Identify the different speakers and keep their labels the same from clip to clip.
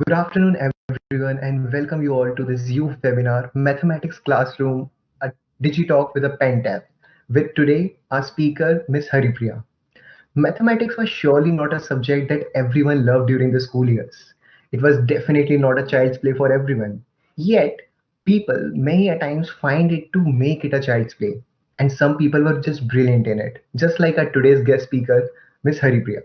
Speaker 1: Good afternoon, everyone, and welcome you all to this youth webinar, Mathematics Classroom, a Digitalk with a pen tab. With today, our speaker, Miss Haripriya. Mathematics was surely not a subject that everyone loved during the school years. It was definitely not a child's play for everyone. Yet, people many a times find it to make it a child's play. And some people were just brilliant in it, just like our today's guest speaker, Miss Haripriya.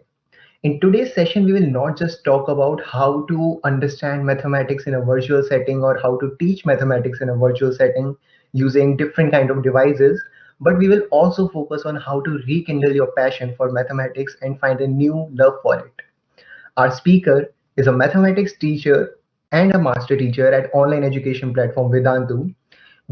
Speaker 1: In today's session, we will not just talk about how to understand mathematics in a virtual setting or how to teach mathematics in a virtual setting using different kind of devices, but we will also focus on how to rekindle your passion for mathematics and find a new love for it. Our speaker is a mathematics teacher and a master teacher at online education platform Vedantu.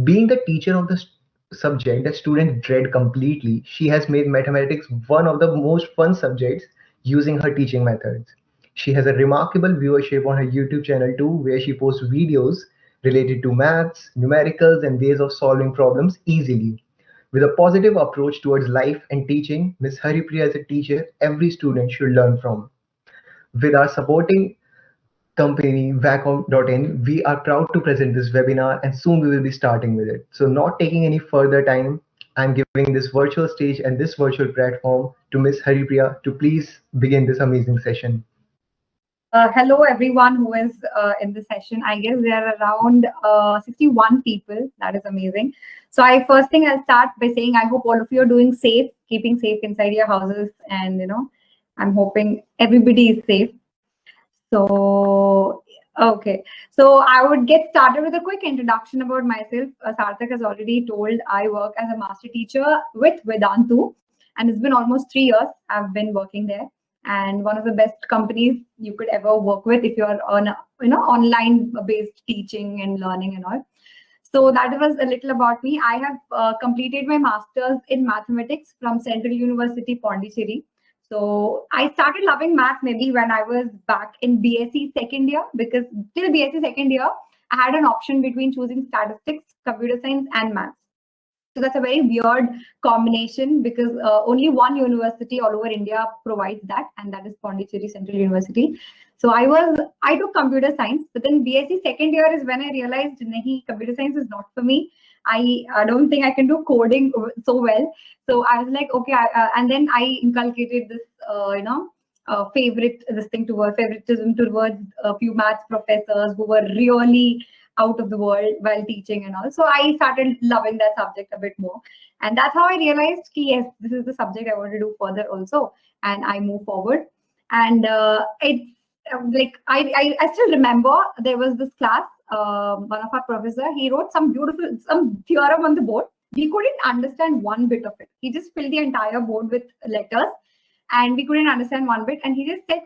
Speaker 1: Being the teacher of the subject that students dread completely, she has made mathematics one of the most fun subjects using her teaching methods. She has a remarkable viewership on her YouTube channel too, where she posts videos related to maths, numericals, and ways of solving problems easily. With a positive approach towards life and teaching, Ms. Haripriya is a teacher every student should learn from. With our supporting company Vacom.in, we are proud to present this webinar and soon we will be starting with it. So not taking any further time, I'm giving this virtual stage and this virtual platform to Miss Haripriya to please begin this amazing session.
Speaker 2: Hello, everyone who is in the session. I guess there are around 61 people. That is amazing. So, first thing I'll start by saying I hope all of you are doing safe, keeping safe inside your houses, and I'm hoping everybody is safe. So, okay. So, I would get started with a quick introduction about myself. Sarthak has already told I work as a master teacher with Vedantu, and it's been almost 3 years I've been working there. And one of the best companies you could ever work with if you're on online based teaching and learning and all. So that was a little about me. I have completed my master's in mathematics from Central University Pondicherry. So I started loving math maybe when I was back in BSc second year, because till BSc second year I had an option between choosing statistics, computer science, and maths. So that's a very weird combination, because only one university all over India provides that, and that is Pondicherry Central University. So I took computer science, but then BSc second year is when I realized, nahi, computer science is not for me. I don't think I can do coding so well. So I was like, okay, and then I inculcated this, favoritism towards a few maths professors who were really out of the world while teaching and all. So I started loving that subject a bit more. And that's how I realized, yes, this is the subject I want to do further also. And I move forward. And it's like, I still remember there was this class, one of our professor, he wrote some theorem on the board. We couldn't understand one bit of it. He just filled the entire board with letters and we couldn't understand one bit. And he just said,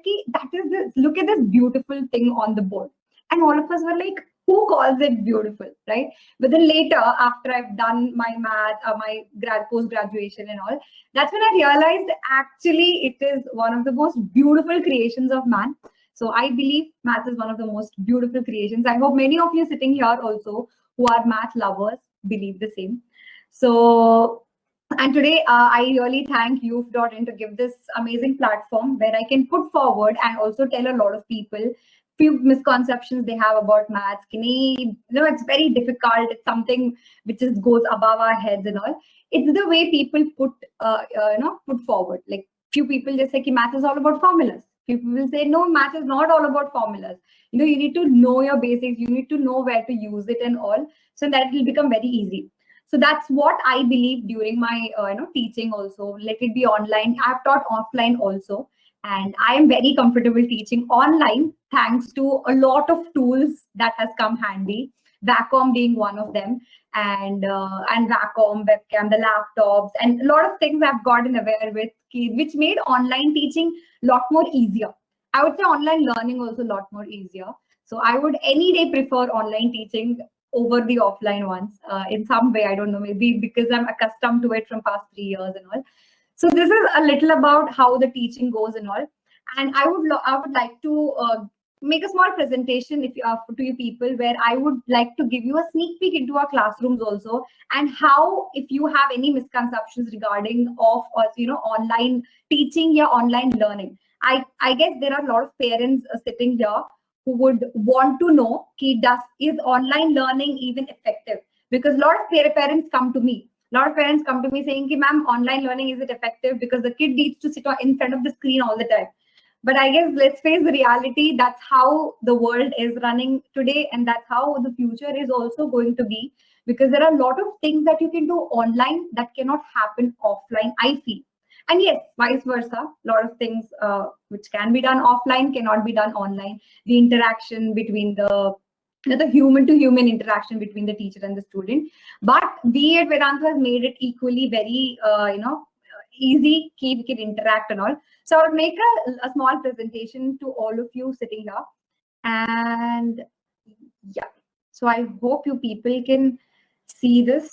Speaker 2: look at this beautiful thing on the board. And all of us were like, who calls it beautiful, right? But then later, after I've done my math, my post-graduation and all, that's when I realized actually it is one of the most beautiful creations of man. So I believe math is one of the most beautiful creations. I hope many of you sitting here also who are math lovers believe the same. So, and today I really thank youth.in to give this amazing platform where I can put forward and also tell a lot of people few misconceptions they have about maths. It's very difficult. It's something which just goes above our heads and all. It's the way people put forward. Like few people just say ki math is all about formulas. Few people say no, math is not all about formulas. You need to know your basics. You need to know where to use it and all, so that it will become very easy. So that's what I believe during my teaching also. Let it be online. I've taught offline also. And I am very comfortable teaching online thanks to a lot of tools that has come handy. Vacom being one of them, and Vacom, webcam, the laptops, and a lot of things I've gotten aware with, which made online teaching a lot more easier. I would say online learning also a lot more easier. So I would any day prefer online teaching over the offline ones in some way. I don't know, maybe because I'm accustomed to it from past 3 years and all. So this is a little about how the teaching goes and all. And I would like to make a small presentation to you people, where I would like to give you a sneak peek into our classrooms also, and how, if you have any misconceptions regarding online teaching or online learning. I guess there are a lot of parents sitting here who would want to know is online learning even effective? Because a lot of parents come to me. A lot of parents come to me saying, ma'am, online learning, is it effective? Because the kid needs to sit in front of the screen all the time. But I guess let's face the reality. That's how the world is running today, and that's how the future is also going to be. Because there are a lot of things that you can do online that cannot happen offline, I feel. And yes, vice versa. A lot of things which can be done offline cannot be done online. The interaction between the human to human interaction between the teacher and the student. But we at Vedanta has made it equally very, easy. We can interact and all. So I'll make a small presentation to all of you sitting here. And yeah, so I hope you people can see this.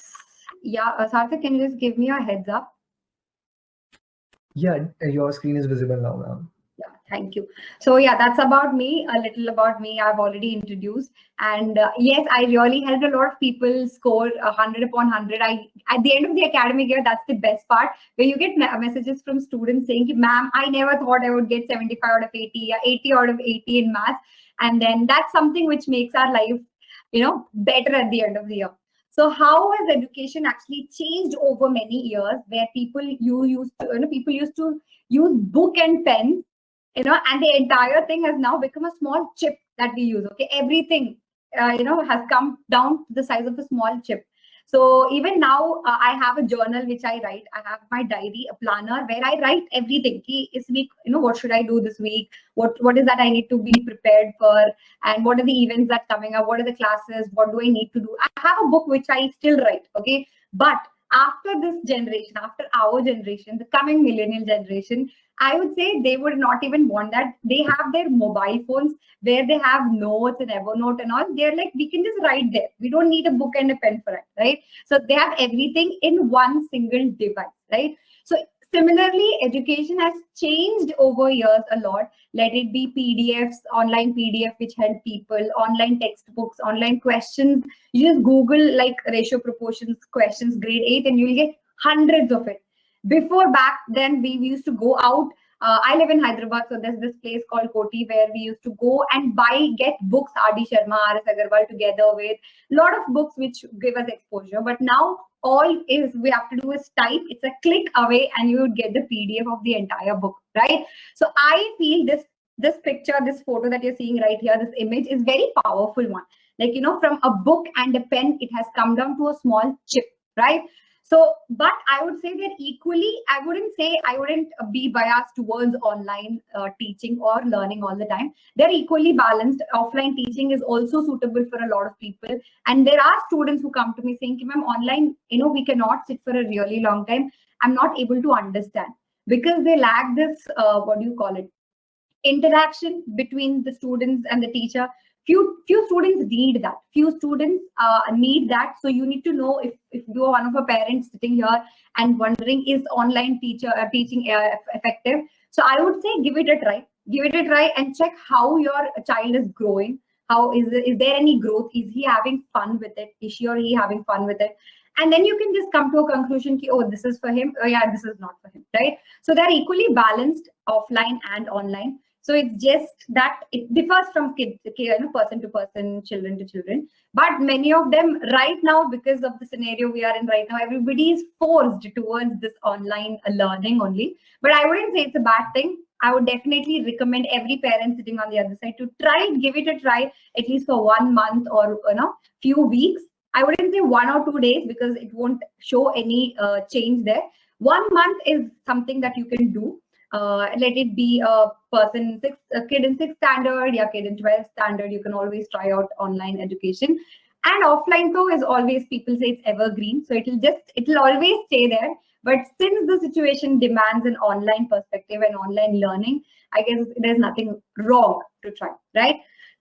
Speaker 2: Yeah, Sarthak, can you just give me a heads up?
Speaker 1: Yeah, your screen is visible now, ma'am.
Speaker 2: Yeah, thank you. So yeah, that's about me, a little about me. I've already introduced. And yes, I really helped a lot of people score 100 upon 100. At the end of the academic year, that's the best part, where you get messages from students saying, ma'am, I never thought I would get 75 out of 80, 80 out of 80 in maths. And then that's something which makes our life, better at the end of the year. So how has education actually changed over many years, where people used to use book and pen, and the entire thing has now become a small chip that we use. Okay, everything, has come down to the size of a small chip. So even now, I have a journal which I write. I have my diary, a planner where I write everything. This week, what should I do this week? What is that I need to be prepared for? And what are the events that coming up? What are the classes? What do I need to do? I have a book which I still write. Okay, but after this generation, after our generation, the coming millennial generation, I would say they would not even want that. They have their mobile phones where they have notes and Evernote and all. They're like, we can just write there. We don't need a book and a pen for it, right? So they have everything in one single device, right? So similarly, education has changed over years a lot. Let it be PDFs, online PDF, which help people, online textbooks, online questions. You just Google like ratio proportions questions, grade 8, and you'll get hundreds of it. Before back then, we used to go out. I live in Hyderabad, so there's this place called Koti where we used to go and get books, R.D. Sharma, R.S. Agarwal, together with a lot of books which give us exposure. But now all we have to do is type. It's a click away, and you would get the PDF of the entire book, right? So I feel this picture, this photo that you're seeing right here, this image is very powerful one. Like, from a book and a pen, it has come down to a small chip, right? So, but I would say that equally, I wouldn't be biased towards online teaching or learning all the time. They're equally balanced. Offline teaching is also suitable for a lot of people. And there are students who come to me saying, ma'am, online, we cannot sit for a really long time. I'm not able to understand, because they lack this, interaction between the students and the teacher. Few students need that. Few students need that. So you need to know, if you are one of a parents sitting here and wondering, is online teaching effective? So I would say give it a try. Give it a try and check how your child is growing. How is there any growth? Is he having fun with it? Is she or he having fun with it? And then you can just come to a conclusion, oh, this is for him. Oh yeah, this is not for him, right? So they're equally balanced, offline and online. So it's just that it differs from person to person, children to children. But many of them right now, because of the scenario we are in right now, everybody is forced towards this online learning only. But I wouldn't say it's a bad thing. I would definitely recommend every parent sitting on the other side to give it a try, at least for 1 month or few weeks. I wouldn't say 1 or 2 days, because it won't show any change there. 1 month is something that you can do. Let it be a kid in 6th standard, kid in 12th standard. You can always try out online education. And offline though is always, people say it's evergreen, so it'll always stay there. But since the situation demands an online perspective and online learning, I guess there's nothing wrong to try, right?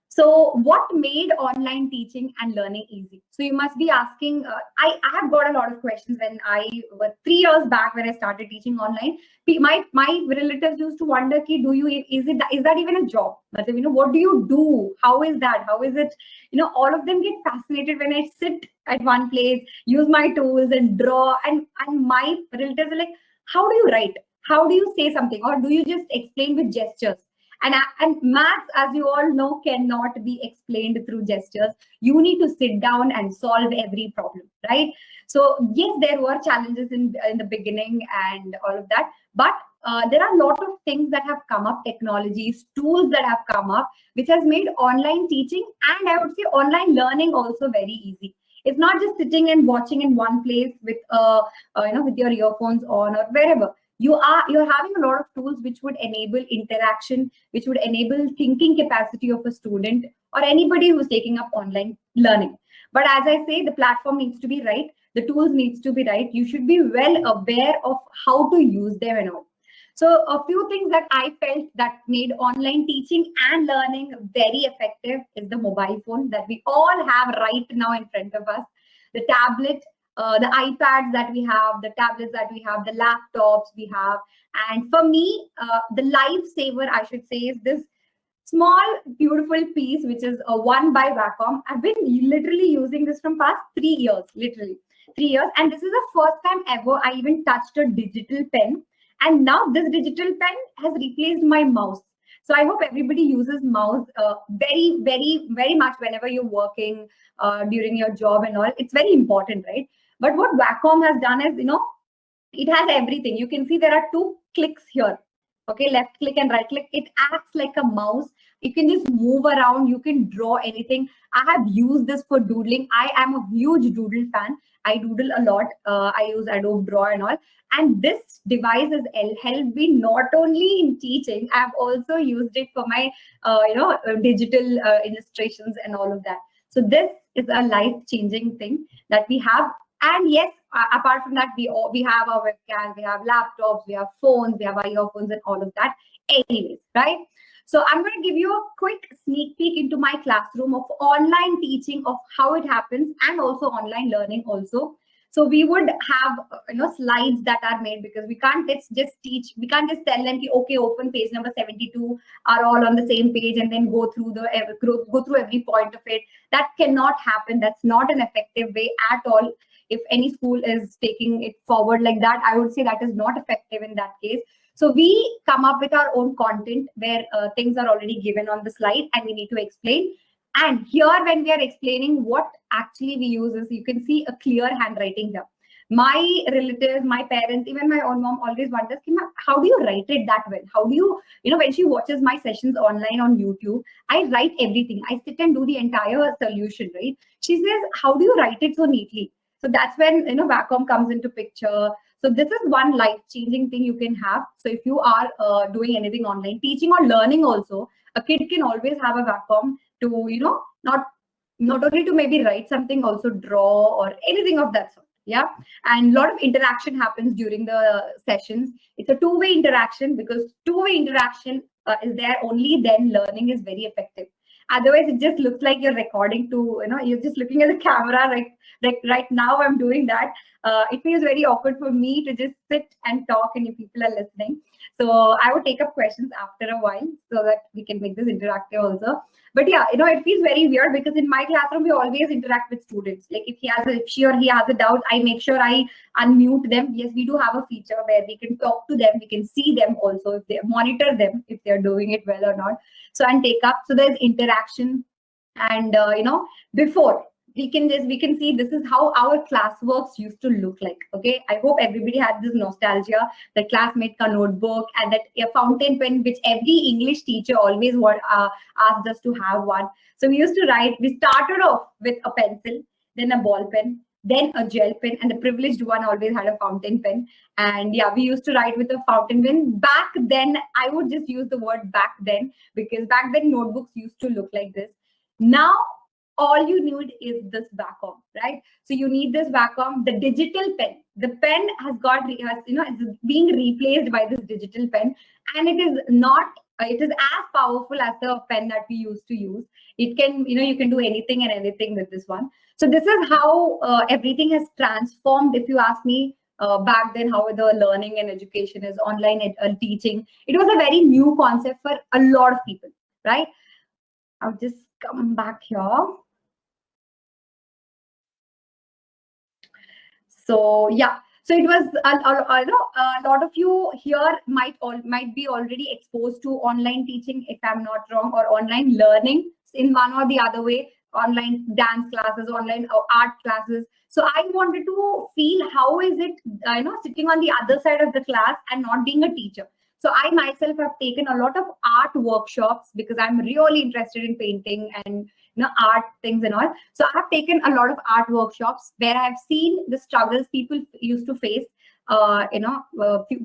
Speaker 2: So what made online teaching and learning easy? So you must be asking, I have got a lot of questions. When I was 3 years back, when I started teaching online, my relatives used to wonder, is that even a job? But what do you do? How is that? How is it? All of them get fascinated when I sit at one place, use my tools and draw. And my relatives are like, how do you write? How do you say something? Or do you just explain with gestures? And maths, as you all know, cannot be explained through gestures. You need to sit down and solve every problem, right? So yes, there were challenges in the beginning and all of that, but there are a lot of things that have come up, technologies, tools that have come up, which has made online teaching and I would say online learning also very easy. It's not just sitting and watching in one place with with your earphones on or wherever. You're having a lot of tools which would enable interaction, which would enable thinking capacity of a student or anybody who's taking up online learning. But as I say, the platform needs to be right, the tools needs to be right. You should be well aware of how to use them and all. So a few things that I felt that made online teaching and learning very effective is the mobile phone that we all have right now in front of us, the tablet, the iPads that we have, the tablets that we have, the laptops we have. And for me, the lifesaver, I should say, is this small, beautiful piece, which is a one by Wacom. I've been literally using this from past 3 years, literally 3 years. And this is the first time ever I even touched a digital pen. And now this digital pen has replaced my mouse. So I hope everybody uses mouse very, very, very much whenever you're working during your job and all. It's very important, right? But what Wacom has done is, it has everything. You can see there are two clicks here. Okay, left click and right click. It acts like a mouse. You can just move around. You can draw anything. I have used this for doodling. I am a huge doodle fan. I doodle a lot. I use Adobe Draw and all. And this device has helped me not only in teaching. I've also used it for my, digital illustrations and all of that. So this is a life-changing thing that we have. And yes, apart from that, we have our webcams, we have laptops, we have phones, we have our earphones and all of that. Anyways, right? So I'm going to give you a quick sneak peek into my classroom of online teaching, of how it happens, and also online learning also. So we would have slides that are made, because we can't just teach. We can't just tell them, okay, open page number 72, are all on the same page, and then go through every point of it. That cannot happen. That's not an effective way at all. If any school is taking it forward like that, I would say that is not effective in that case. So we come up with our own content where things are already given on the slide and we need to explain. And here, when we are explaining, what actually we use is, you can see a clear handwriting here. My relatives, my parents, even my own mom always wonders, how do you write it that well? How do you, when she watches my sessions online on YouTube, I write everything. I sit and do the entire solution, right? She says, how do you write it so neatly? So that's when, Wacom comes into picture. So this is one life-changing thing you can have. So if you are doing anything online, teaching or learning also, a kid can always have a Wacom to, not only to maybe write something, also draw or anything of that sort. Yeah. And a lot of interaction happens during the sessions. It's a two-way interaction, because two-way interaction is there, only then learning is very effective. Otherwise, it just looks like you're recording to, you're just looking at the camera. Like right now, I'm doing that. It feels very awkward for me to just sit and talk and you people are listening. So I would take up questions after a while so that we can make this interactive also. But yeah, it feels very weird, because in my classroom, we always interact with students. Like if she or he has a doubt, I make sure I unmute them. Yes, we do have a feature where we can talk to them. We can see them also, if they monitor them, if they're doing it well or not. So, and take up. So there's interaction. And, before, we can see this is how our classworks used to look like. Okay, I hope everybody had this nostalgia, the classmate ka notebook and that a fountain pen, which every English teacher always asked us to have one. So we used to write. We started off with a pencil, then a ball pen, then a gel pen, and the privileged one always had a fountain pen. And yeah, we used to write with a fountain pen. Back then, I would just use the word back then, because back then notebooks used to look like this. Now all you need is this Wacom, right? So you need this Wacom, the digital pen. The pen is being replaced by this digital pen, and it is not. It is as powerful as the pen that we used to use. It can, you can do anything and anything with this one. So this is how everything has transformed. If you ask me, back then, how the learning and education is online teaching, it was a very new concept for a lot of people, right? I'll just come back here. So yeah, So it was a lot of you here might be already exposed to online teaching, if I'm not wrong, or online learning in one or the other way, online dance classes, online art classes. So I wanted to feel how is it, sitting on the other side of the class and not being a teacher. So I myself have taken a lot of art workshops because I'm really interested in painting and art things and all. So I have taken a lot of art workshops where I have seen the struggles people used to face.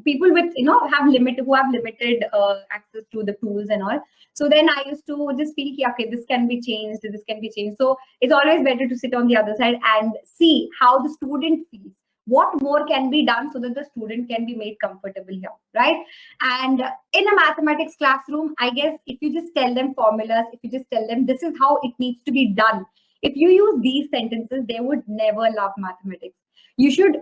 Speaker 2: People with who have limited access to the tools and all. So then I used to just feel, okay, this can be changed, this can be changed. So it's always better to sit on the other side and see how the student feels. What more can be done so that the student can be made comfortable here, right? And in a mathematics classroom, I guess if you just tell them formulas, if you just tell them this is how it needs to be done, if you use these sentences, they would never love mathematics. You should,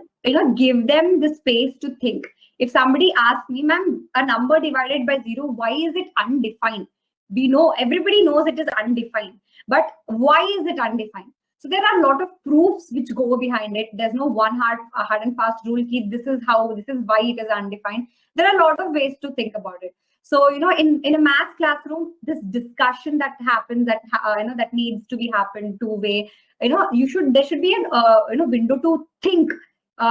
Speaker 2: give them the space to think. If somebody asks me, ma'am, a number divided by 0, why is it undefined? We know, everybody knows it is undefined, but why is it undefined? So there are a lot of proofs which go behind it. There's no one hard and fast rule. This is why it is undefined. There are a lot of ways to think about it. So in a math classroom, this discussion that happens, that needs to be happened two-way. There should be an window to think.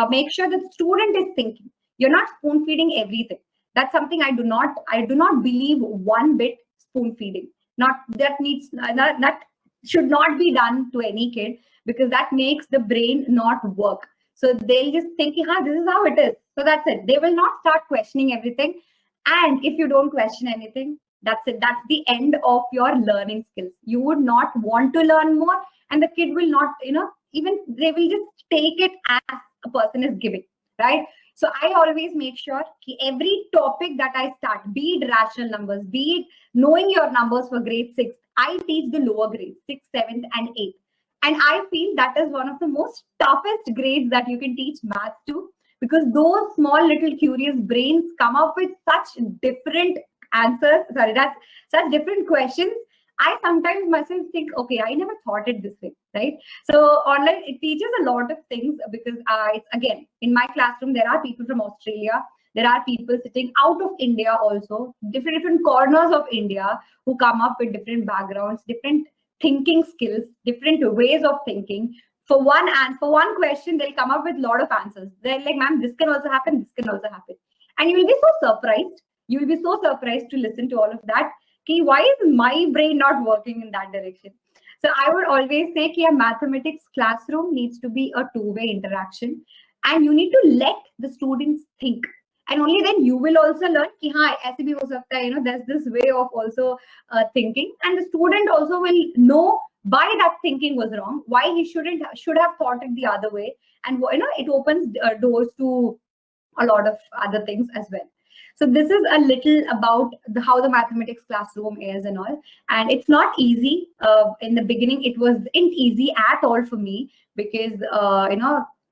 Speaker 2: Make sure that the student is thinking. You're not spoon feeding everything. That's something I do not believe one bit. Spoon feeding. Not that needs that should not be done to any kid, because that makes the brain not work. So they'll just think, this is how it is. So that's it. They will not start questioning everything. And if you don't question anything, that's it. That's the end of your learning skills. You would not want to learn more, and the kid will not, even they will just take it as a person is giving, right? So I always make sure every topic that I start, be it rational numbers, be it knowing your numbers for grade 6, I teach the lower grades, 6th, 7th, and 8th. And I feel that is one of the most toughest grades that you can teach math to, because those small little curious brains come up with such different answers. Sorry, that's such different questions. I sometimes myself think, okay, I never thought it this way, right? So online, it teaches a lot of things, because it's, again, in my classroom, there are people from Australia. There are people sitting out of India also, different corners of India, who come up with different backgrounds, different thinking skills, different ways of thinking. For one question, they'll come up with a lot of answers. They're like, ma'am, this can also happen, this can also happen. And you will be so surprised. You will be so surprised to listen to all of that. Okay, why is my brain not working in that direction? So I would always say a mathematics classroom needs to be a two-way interaction, and you need to let the students think. And only then you will also learn कि हाँ ऐसे भी हो सकता है, there's this way of also thinking, and the student also will know why that thinking was wrong, why he should have thought it the other way, and it opens doors to a lot of other things as well. So this is a little about how the mathematics classroom is and all. And it's not easy. In the beginning, it wasn't easy at all for me, because,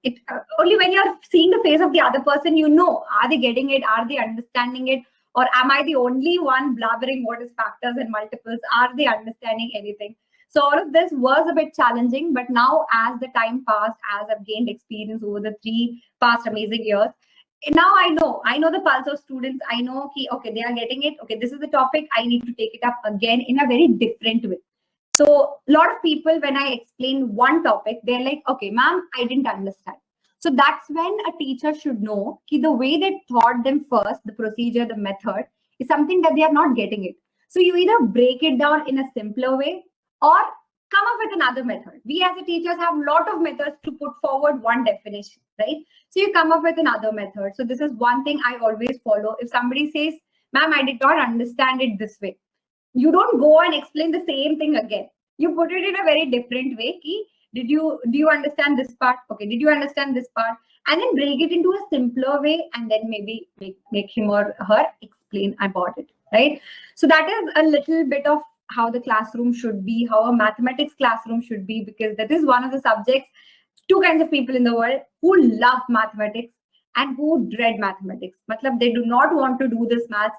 Speaker 2: it only when you're seeing the face of the other person, are they getting it? Are they understanding it? Or am I the only one blabbering what is factors and multiples? Are they understanding anything? So all of this was a bit challenging, but now as the time passed, as I've gained experience over the 3 past amazing years, now I know the pulse of students. I know, okay, they are getting it. Okay, this is the topic. I need to take it up again in a very different way. So a lot of people, when I explain one topic, they're like, okay, ma'am, I didn't understand. So that's when a teacher should know the way they taught them first, the procedure, the method, is something that they are not getting it. So you either break it down in a simpler way, or come up with another method. We as a teachers have a lot of methods to put forward one definition, right? So you come up with another method. So this is one thing I always follow. If somebody says, ma'am, I did not understand it this way, you don't go and explain the same thing again. You put it in a very different way. Do you understand this part? Okay, did you understand this part? And then break it into a simpler way, and then maybe make him or her explain about it, right? So that is a little bit of how the classroom should be, how a mathematics classroom should be, because that is one of the subjects, 2 kinds of people in the world who love mathematics and who dread mathematics. Matlab, they do not want to do this maths,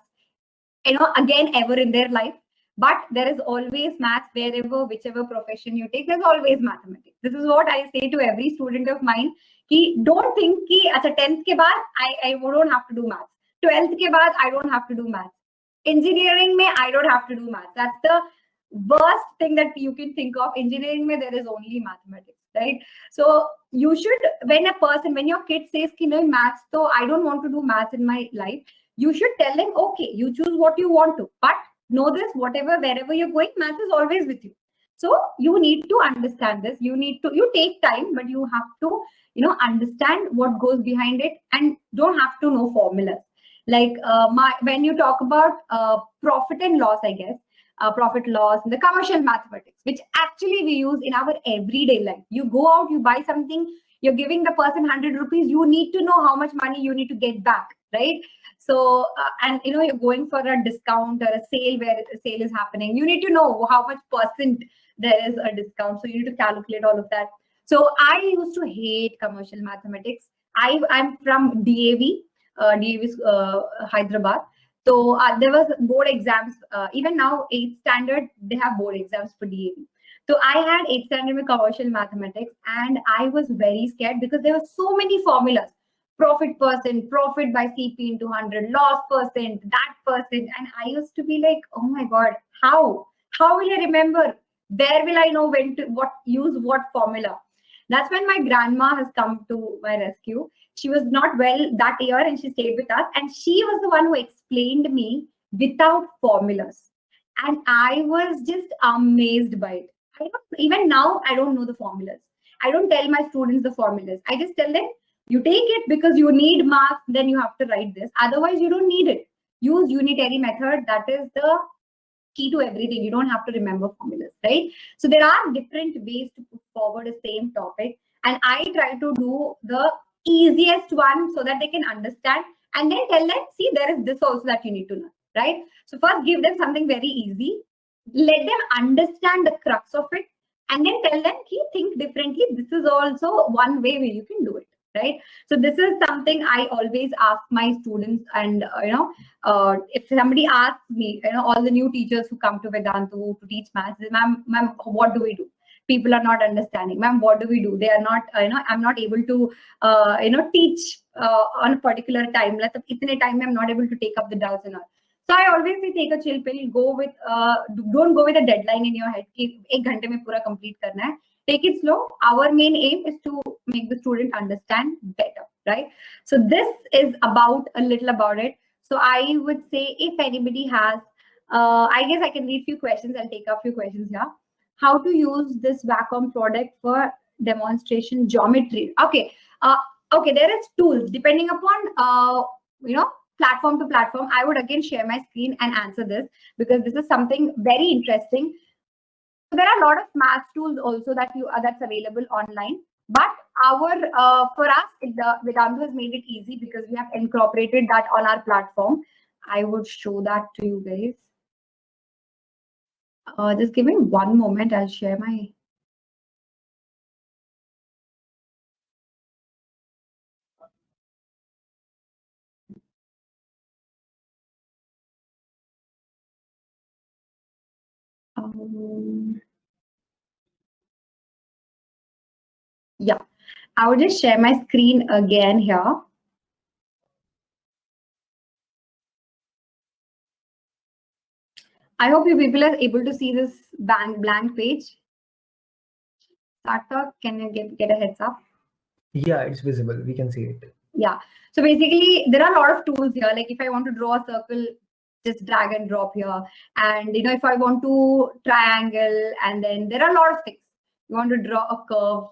Speaker 2: again, ever in their life. but there is always maths wherever, whichever profession you take, there's always mathematics. This is what I say to every student of mine. Ki don't think ki acha 10th ke baad I don't have to do maths. 12th ke baad I don't have to do maths. Engineering mein I don't have to do maths. That's the worst thing that you can think of. Engineering mein there is only mathematics, right? So you should, when your kid says ki no maths, so I don't want to do maths in my life, you should tell them, okay, you choose what you want to, but know this, wherever you're going, maths is always with you. So you need to understand this. You take time, but you have to, understand what goes behind it, and don't have to know formulas. Like when you talk about profit and loss, I guess, profit loss, the commercial mathematics, which actually we use in our everyday life. You go out, you buy something, you're giving the person 100 rupees, you need to know how much money you need to get back, right? So, and you're going for a discount or a sale where a sale is happening. You need to know how much percent there is a discount. So you need to calculate all of that. So I used to hate commercial mathematics. I'm from DAV, Hyderabad. So there was board exams. Even now, 8th standard, they have board exams for DAV. So I had 8th standard with commercial mathematics, and I was very scared because there were so many formulas. Profit percent, profit by CP into 100, loss percent, that percent. And I used to be like, oh my God, how? How will I remember? Where will I know when to use what formula? That's when my grandma has come to my rescue. She was not well that year and she stayed with us. And she was the one who explained me without formulas. And I was just amazed by it. Even now, I don't know the formulas. I don't tell my students the formulas. I just tell them, you take it because you need marks, then you have to write this. Otherwise, you don't need it. Use unitary method. That is the key to everything. You don't have to remember formulas, right? So there are different ways to put forward the same topic. And I try to do the easiest one so that they can understand, and then tell them, see, there is this also that you need to learn, right? So first give them something very easy. Let them understand the crux of it, and then tell them, think differently. This is also one way where you can do it, right? So this is something I always ask my students. And if somebody asks me, all the new teachers who come to Vedantu to teach maths, ma'am, what do we do? People are not understanding. Ma'am, what do we do? They are not, I'm not able to, teach on a particular time. Itne time I'm not able to take up the doubts and all. So I always say, take a chill pill. Don't go with a deadline in your head. Ki 1 ghante mein pura complete karna hai. Take it slow. Our main aim is to make the student understand better, right? So this is a little about it. So I would say, if anybody has, I guess I can read few questions. I'll take a few questions here. How to use this Wacom product for demonstration geometry? Okay. Okay, there is tools depending upon, platform to platform. I would again share my screen and answer this because this is something very interesting. There are a lot of math tools also that's available online, but for us, Vedantu has made it easy because we have incorporated that on our platform. I would show that to you guys. Just give me one moment. I'll share my. Yeah, I will just share my screen again here. I hope you people are able to see this blank page. Sarthak, can you get a heads up?
Speaker 1: Yeah, it's visible. We can see it.
Speaker 2: Yeah. So basically, there are a lot of tools here. Like if I want to draw a circle, just drag and drop here. And if I want to triangle, and then there are a lot of things. You want to draw a curve.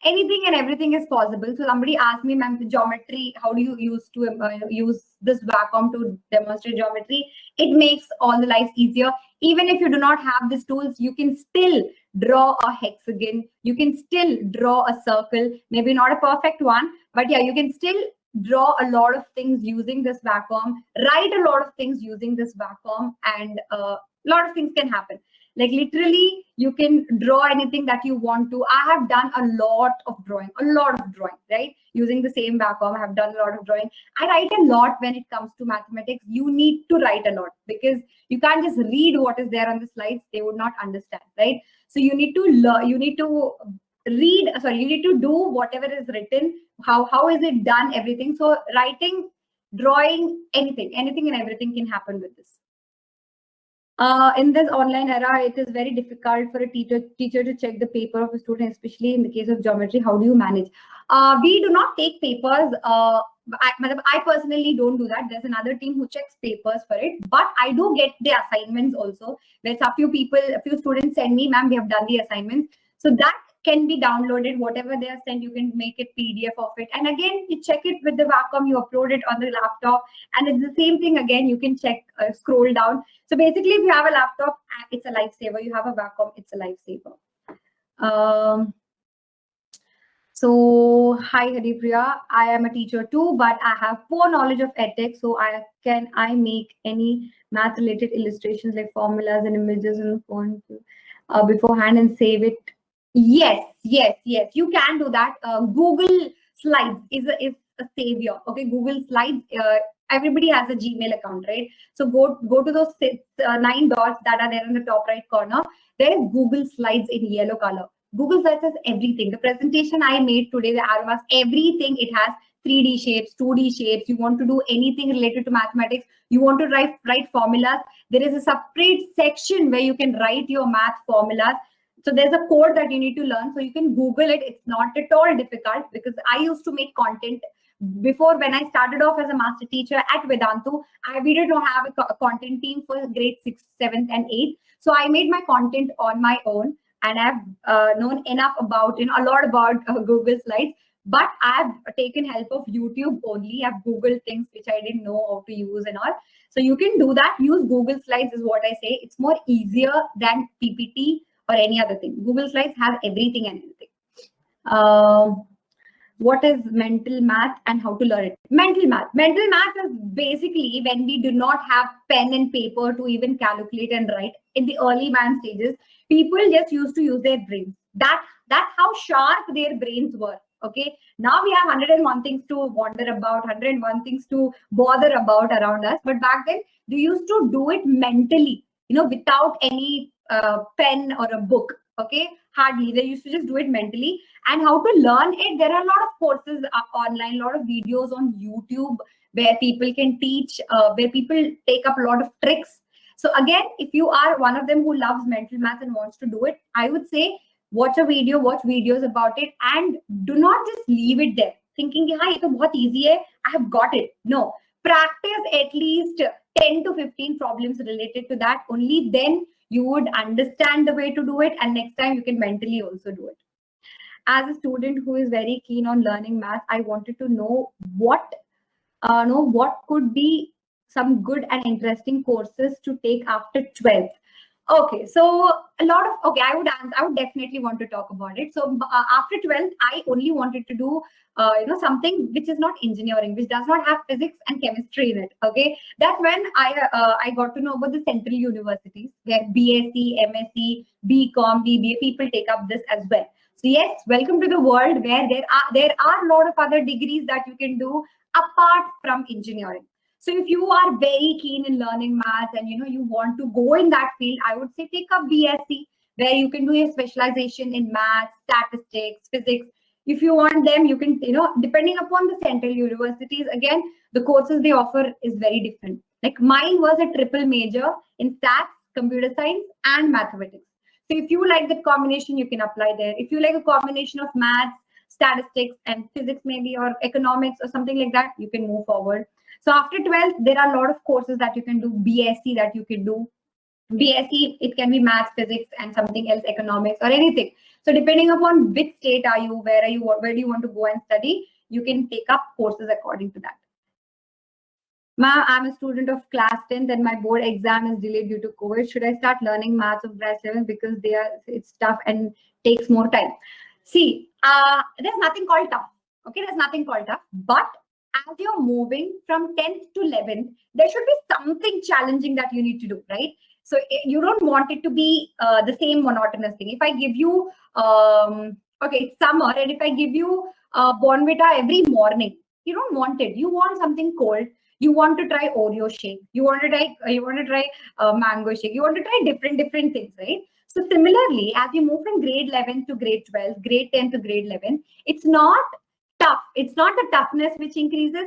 Speaker 2: Anything and everything is possible. So somebody asked me, ma'am, geometry, how do you use this Wacom to demonstrate geometry? It makes all the lives easier. Even if you do not have these tools, you can still draw a hexagon. You can still draw a circle. Maybe not a perfect one, but yeah, you can still draw a lot of things using this Wacom, write a lot of things using this Wacom, and a lot of things can happen. Like literally, you can draw anything that you want to. I have done a lot of drawing, right? using the same Wacom. I have done a lot of drawing. I write a lot when it comes to mathematics. You need to write a lot because you can't just read what is there on the slides. They would not understand, right? So you need to learn, you need to read, sorry, you need to do whatever is written. How is it done, everything. So writing, drawing, anything and everything can happen with this. In this online era, it is very difficult for a teacher to check the paper of a student, especially in the case of geometry. How do you manage? We do not take papers. I personally don't do that. There's another team who checks papers for it, but I do get the assignments also. There's a few students send me, ma'am, we have done the assignments. So that can be downloaded. Whatever they are sent, you can make it PDF of it. And again, you check it with the Wacom, you upload it on the laptop, and it's the same thing again. You can check, scroll down. So basically, if you have a laptop, it's a lifesaver. You have a Wacom, it's a lifesaver. So, hi Haripriya, I am a teacher too, but I have poor knowledge of edtech. So can I make any math related illustrations like formulas and images in the phone beforehand and save it? Yes, you can do that. Google Slides is a savior. Okay, Google Slides. Everybody has a Gmail account, right? So go to those 9 dots that are there in the top right corner. There is Google Slides in yellow color. Google Slides has everything. The presentation I made today, the arrow has everything. It has 3D shapes, 2D shapes. You want to do anything related to mathematics. You want to write formulas. There is a separate section where you can write your math formulas. So there's a code that you need to learn. So you can Google it. It's not at all difficult because I used to make content before. When I started off as a master teacher at Vedantu, we did not have a content team for grade 6th, 7th, and 8th. So I made my content on my own, and I've known enough about, a lot about Google Slides. But I've taken help of YouTube only. I've Googled things which I didn't know how to use and all. So you can do that. Use Google Slides is what I say. It's more easier than PPT or any other thing. Google Slides has everything and anything. What is mental math and how to learn it? Mental math is basically when we do not have pen and paper to even calculate and write. In the early man stages, people just used to use their brains. That's how sharp their brains were. Okay, now we have 101 things to wonder about, 101 things to bother about around us. But back then, they used to do it mentally, without any pen or a book. Okay, hardly. They used to just do it mentally. And how to learn it, there are a lot of courses online, a lot of videos on YouTube where people can teach, where people take up a lot of tricks. So again, if you are one of them who loves mental math and wants to do it, I would say watch a video, watch videos about it, and do not just leave it there thinking, "Hi, it's very easy, I have got it." No, practice at least 10 to 15 problems related to that. Only then you would understand the way to do it, and next time you can mentally also do it. As a student who is very keen on learning math, I wanted to know what could be some good and interesting courses to take after 12th. Okay, so I would definitely want to talk about it. So after 12th, I only wanted to do something which is not engineering, which does not have physics and chemistry in it. Okay, that's when I got to know about the central universities where BSc, MSc, BCom, BBA people take up this as well. So yes, welcome to the world where there are a lot of other degrees that you can do apart from engineering. So if you are very keen in learning maths and you want to go in that field, I would say take up BSc, where you can do a specialization in maths, statistics, physics. If you want them, you can, depending upon the central universities, again, the courses they offer is very different. Like mine was a triple major in stats, computer science, and mathematics. So if you like that combination, you can apply there. If you like a combination of maths, statistics, and physics maybe, or economics or something like that, you can move forward. So after 12th, there are a lot of courses that you can do. BSc that you can do. BSc, it can be maths, physics, and something else, economics or anything. So depending upon which state are you, where do you want to go and study, you can take up courses according to that. Ma'am, I'm a student of class 10th and my board exam is delayed due to COVID. Should I start learning maths of class 11 because it's tough and takes more time? See, there's nothing called tough. Okay, there's nothing called tough. But as you're moving from 10th to 11th, there should be something challenging that you need to do, right? So you don't want it to be the same monotonous thing. If I give you, it's summer, and if I give you Bonvita every morning. You don't want it. You want something cold. You want to try Oreo shake. You want to try mango shake. You want to try different things, right? So similarly, as you move from grade 11 to grade 12, grade 10 to grade 11, it's not tough. It's not the toughness which increases.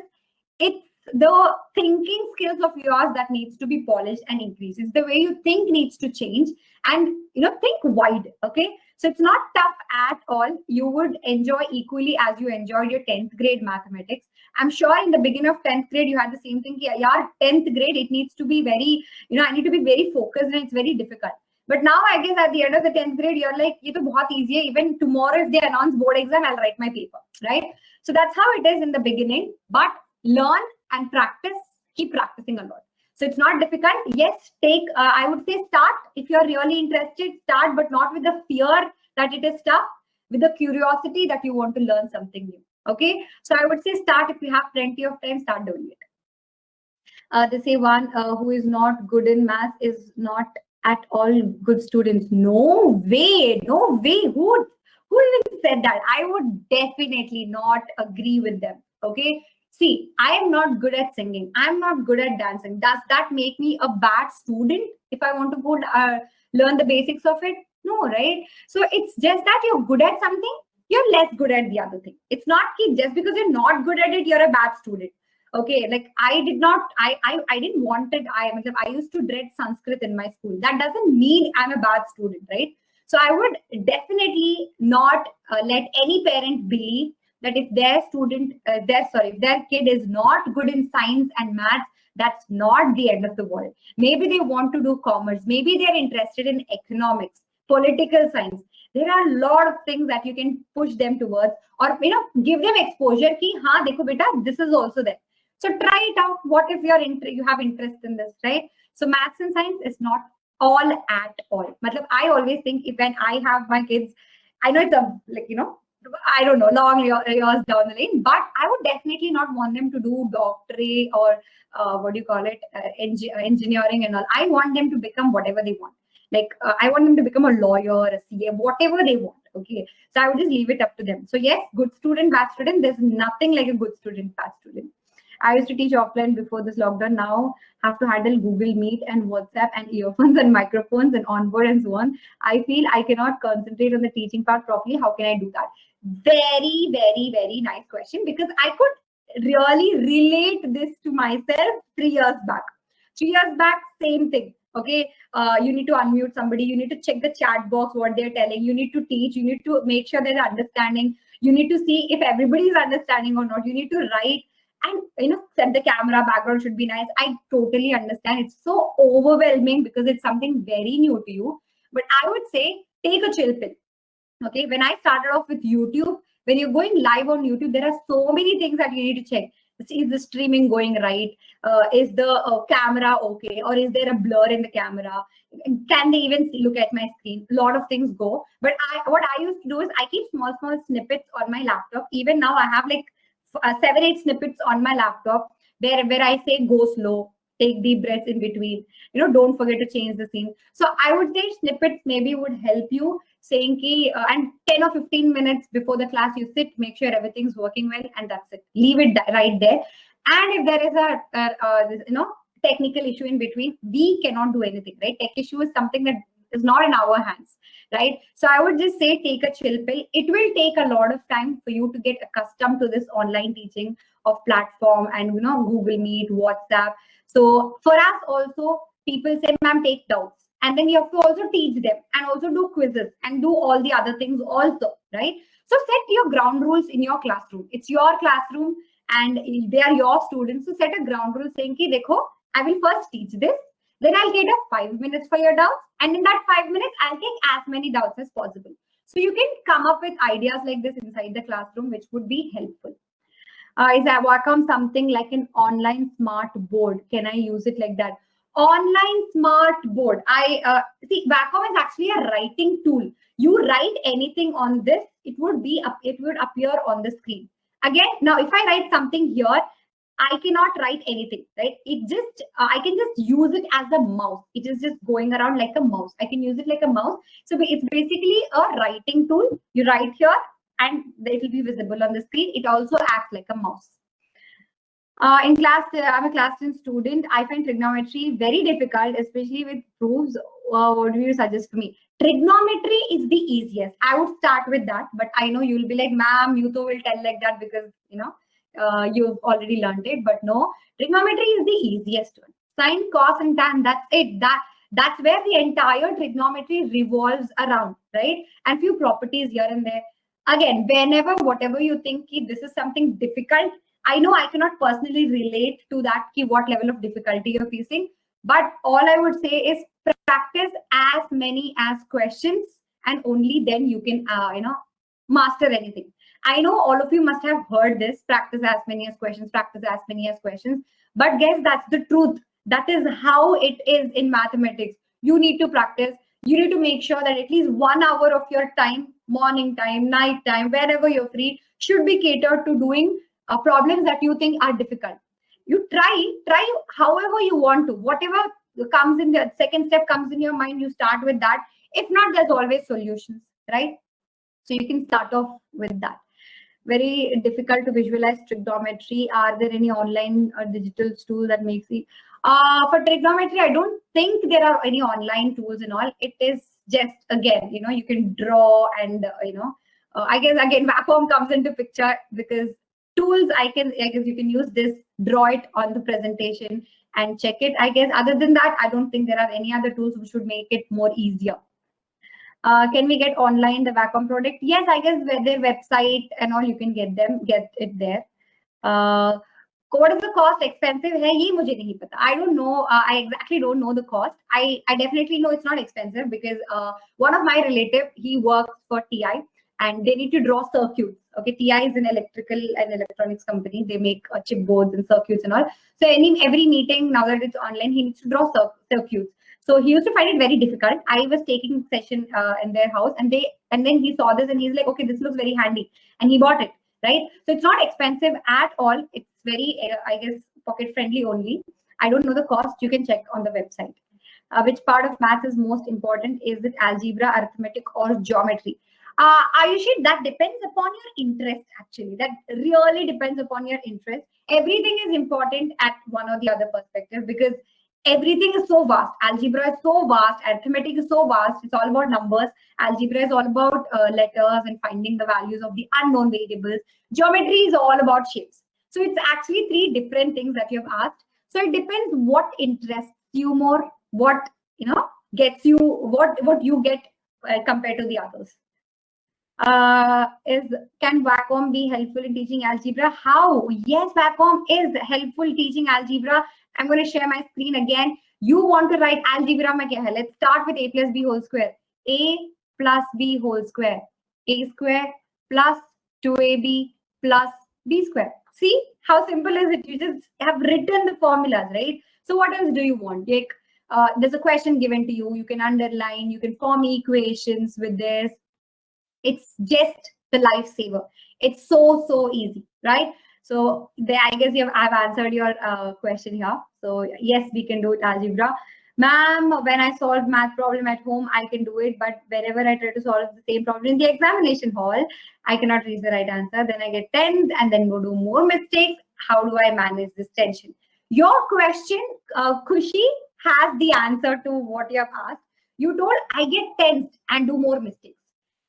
Speaker 2: It's the thinking skills of yours that needs to be polished and increased. It's the way you think needs to change, and think wide. Okay, so it's not tough at all. You would enjoy equally as you enjoyed your 10th grade mathematics. I'm sure in the beginning of 10th grade you had the same thing. Yeah, 10th grade, it needs to be very, I need to be very focused and it's very difficult. But now I guess at the end of the 10th grade, you're like, ये तो बहुत easy है. Even tomorrow if they announce board exam, I'll write my paper, right? So that's how it is in the beginning. But learn and practice, keep practicing a lot. So it's not difficult. Yes, I would say start. If you're really interested, start, but not with the fear that it is tough, with the curiosity that you want to learn something new. Okay, so I would say start. If you have plenty of time, start doing it. They say one who is not good in math is not at all good students. No way, no way. Who even said that? I would definitely not agree with them. Okay, see, I am not good at singing. I'm not good at dancing. Does that make me a bad student if I want to go learn the basics of it? No, right? So it's just that you're good at something, you're less good at the other thing. It's not just because you're not good at it, you're a bad student. Okay, like I didn't want it. I used to dread Sanskrit in my school. That doesn't mean I'm a bad student, right? So I would definitely not let any parent believe that if their if their kid is not good in science and maths, that's not the end of the world. Maybe they want to do commerce. Maybe they're interested in economics, political science. There are a lot of things that you can push them towards, or give them exposure. Ki, हाँ, देखो बेटा, this is also there. So try it out. What if you have interest in this, right? So maths and science is not all at all. Matlab, I always think if when I have my kids, I know it's I don't know, long years down the lane, but I would definitely not want them to do doctorate or what do you call it, engineering and all. I want them to become whatever they want. Like I want them to become a lawyer, a CA, whatever they want. Okay, so I would just leave it up to them. So yes, good student, bad student. There's nothing like a good student, bad student. I used to teach offline before this lockdown. Now have to handle Google Meet and WhatsApp and earphones and microphones and onboard and so on. I feel I cannot concentrate on the teaching part properly. How can I do that? Very, very, very nice question, because I could really relate this to myself 3 years back. 3 years back, same thing. Okay, you need to unmute somebody. You need to check the chat box, what they're telling. You need to teach. You need to make sure they're understanding. You need to see if everybody is understanding or not. You need to write. And set the camera, background should be nice. I totally understand. It's so overwhelming because it's something very new to you. But I would say take a chill pill. Okay, when I started off with YouTube, when you're going live on YouTube, there are so many things that you need to check. Is the streaming going right? Is the camera okay? Or is there a blur in the camera? Can they even look at my screen? A lot of things go. But what I used to do is I keep small snippets on my laptop. Even now I have like 7-8 snippets on my laptop where I say go slow, take deep breaths in between, don't forget to change the scene. So I would say snippets maybe would help you saying ki, and 10 or 15 minutes before the class you sit, make sure everything's working well, and that's it. Leave it right there. And if there is a technical issue in between, we cannot do anything, right? Tech issue is something that is not in our hands, right? So I would just say take a chill pill. It will take a lot of time for you to get accustomed to this online teaching of platform and Google Meet, WhatsApp. So for us also, people say, ma'am, take doubts. And then you have to also teach them and also do quizzes and do all the other things also, right? So set your ground rules in your classroom. It's your classroom and they are your students. So set a ground rule saying, ki, dekho, I will first teach this. Then I'll get 5 minutes for your doubts. And in that 5 minutes, I'll take as many doubts as possible. So you can come up with ideas like this inside the classroom, which would be helpful. Is Wacom something like an online smart board? Can I use it like that? Online smart board. See, Wacom is actually a writing tool. You write anything on this, it would appear on the screen. Again, now if I write something here, I cannot write anything, right? I can just use it as a mouse. It is just going around like a mouse. I can use it like a mouse. So it's basically a writing tool. You write here, and it will be visible on the screen. It also acts like a mouse. In class, I'm a class 10 student. I find trigonometry very difficult, especially with proofs. What do you suggest for me? Trigonometry is the easiest. I would start with that, but I know you'll be like, ma'am, you too will tell like that because you've already learned it. But no, trigonometry is the easiest one. Sine, cos, and tan. That's it. That's where the entire trigonometry revolves around, right? And few properties here and there. Again, whenever whatever you think this is something difficult, I know I cannot personally relate to that what level of difficulty you're facing, but all I would say is practice as many as questions, and only then you can master anything. I know all of you must have heard this: practice as many as questions, practice as many as questions. But guess that's the truth. That is how it is in mathematics. You need to practice. You need to make sure that at least 1 hour of your time, morning time, night time, wherever you're free, should be catered to doing problems that you think are difficult. You try however you want to. Whatever comes in the second step comes in your mind, you start with that. If not, there's always solutions, right? So you can start off with that. Very difficult to visualize trigonometry. Are there any online or digital tools that makes it? For trigonometry, I don't think there are any online tools and all. It is just, again, you can draw and, I guess, again, Wacom comes into picture because tools, I guess you can use this, draw it on the presentation and check it. I guess other than that, I don't think there are any other tools which would make it more easier. Can we get online the Wacom product? Yes, I guess their website and all, you can get it there. What is the cost? Expensive hai? Ye mujhe nahi pata. I don't know. I exactly don't know the cost. I definitely know it's not expensive because one of my relative, he works for TI and they need to draw circuits. Okay, TI is an electrical and electronics company. They make chipboards and circuits and all. So every meeting, now that it's online, he needs to draw circuits. So he used to find it very difficult. I was taking session in their house, and then he saw this and he's like, okay, this looks very handy, and he bought it. Right? So it's not expensive at all. It's very, I guess, pocket friendly only. I don't know the cost. You can check on the website. Which part of math is most important? Is it algebra, arithmetic, or geometry? Ayushi, that depends upon your interest, actually. That really depends upon your interest. Everything is important at one or the other perspective because everything is so vast. Algebra is so vast. Arithmetic is so vast. It's all about numbers. Algebra is all about letters and finding the values of the unknown variables. Geometry is all about shapes. So it's actually 3 different things that you have asked. So it depends what interests you more, what gets you, what you get compared to the others. Can Wacom be helpful in teaching algebra? How? Yes, Wacom is helpful teaching algebra. I'm going to share my screen again. You want to write algebra mein kya hai? Let's start with a plus b whole square. A plus b whole square. A square plus 2ab plus b square. See how simple is it? You just have written the formulas, right? So what else do you want? Like, there's a question given to you. You can underline. You can form equations with this. It's just the lifesaver. It's so easy, right? So I guess I've answered your question here. So yes, we can do it algebra. Ma'am, when I solve math problem at home, I can do it. But wherever I try to solve the same problem in the examination hall, I cannot reach the right answer. Then I get tensed and then go do more mistakes. How do I manage this tension? Your question, Khushi, has the answer to what you have asked. You told I get tensed and do more mistakes.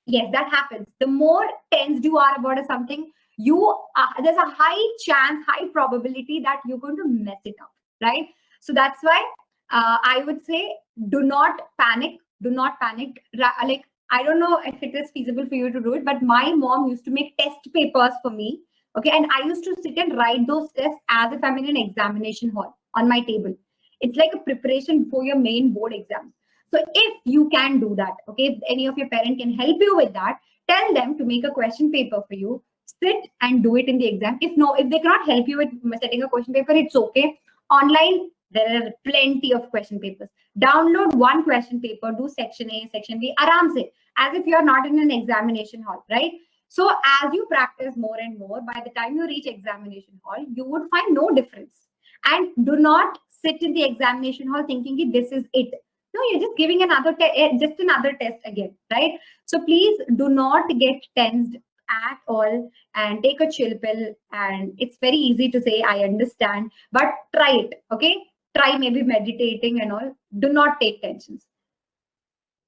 Speaker 2: Yes, that happens. The more tensed you are about something, there's a high probability that you're going to mess it up, right? So that's why I would say, do not panic. Do not panic. Like, I don't know if it is feasible for you to do it, but my mom used to make test papers for me. Okay, and I used to sit and write those tests as if I'm in an examination hall on my table. It's like a preparation for your main board exams. So if you can do that, okay, if any of your parent can help you with that, tell them to make a question paper for you, sit and do it in the exam. If they cannot help you with setting a question paper, it's okay. Online, there are plenty of question papers. Download one question paper, do section A, section B, aram se, as if you're not in an examination hall, right? So as you practice more and more, by the time you reach examination hall, you would find no difference. And do not sit in the examination hall thinking this is it. No, you're just giving another test again, right? So please do not get tensed at all, and take a chill pill. And it's very easy to say, I understand, but try it. Okay, try maybe meditating and all. Do not take tensions.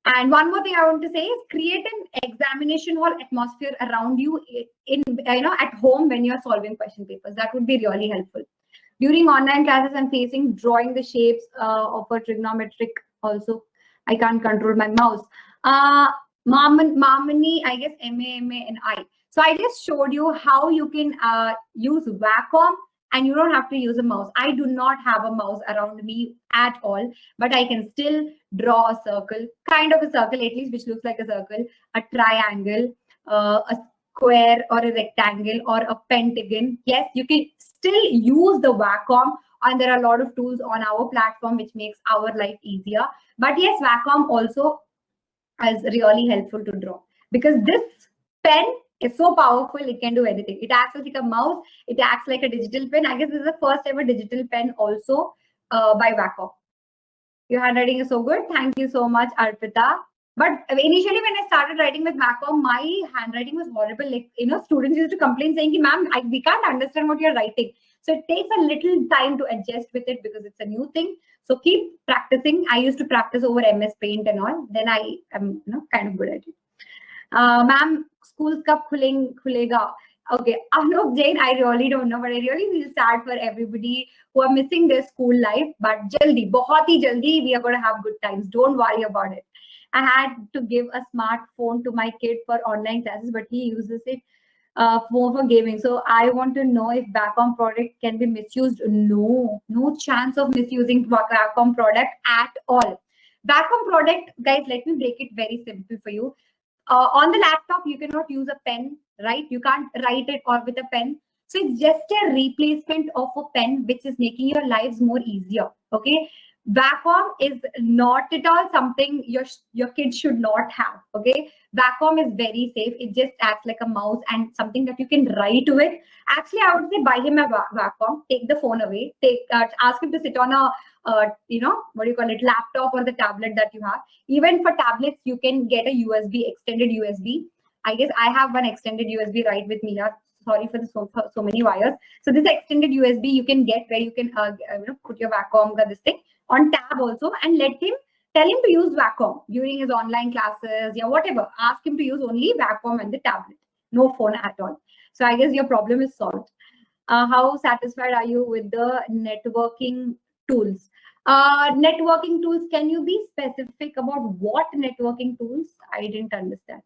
Speaker 2: And one more thing I want to say is create an examination hall atmosphere around you in at home when you're solving question papers. That would be really helpful. During online classes, I'm facing drawing the shapes of a trigonometric also. I can't control my mouse. Mamani, I guess MAMANI. So I just showed you how you can use Wacom and you don't have to use a mouse. I do not have a mouse around me at all, but I can still draw a circle, kind of a circle at least, which looks like a circle, a triangle, a square or a rectangle or a pentagon. Yes, you can still use the Wacom, and there are a lot of tools on our platform which makes our life easier. But yes, Wacom also is really helpful to draw, because this pen is so powerful, it can do anything. It acts like a mouse, it acts like a digital pen. I guess this is the first ever digital pen also by Wacom. Your handwriting is so good. Thank you so much, Arpita. But initially, when I started writing with Wacom, my handwriting was horrible. Like, students used to complain saying, ma'am, we can't understand what you're writing. So it takes a little time to adjust with it because it's a new thing. So keep practicing. I used to practice over MS Paint and all. Then I am kind of good at it. Ma'am, schools kab khulega? Okay, Anup Jain, I really don't know, but I really feel sad for everybody who are missing their school life. But jaldi, bahut hi jaldi, we are going to have good times. Don't worry about it. I had to give a smartphone to my kid for online classes, but he uses it more for gaming. So I want to know if Wacom product can be misused. No chance of misusing Wacom product at all. Wacom product, guys, let me break it very simple for you. On the laptop, you cannot use a pen, right? You can't write it or with a pen. So it's just a replacement of a pen, which is making your lives more easier. Okay. Wacom is not at all something your kid should not have. Okay. Wacom is very safe. It just acts like a mouse and something that you can write with. Actually, I would say buy him a Wacom, take the phone away, ask him to sit on a what do you call it, laptop or the tablet that you have. Even for tablets, you can get a USB, extended USB. I guess I have one extended USB right with me here. Sorry for so many wires. So this extended USB you can get where you can put your Wacom or this thing on tab also, and tell him to use Wacom during his online classes, yeah, whatever. Ask him to use only Wacom and the tablet, no phone at all. So I guess your problem is solved. How satisfied are you with the networking tools? Networking tools, can you be specific about what networking tools? I didn't understand.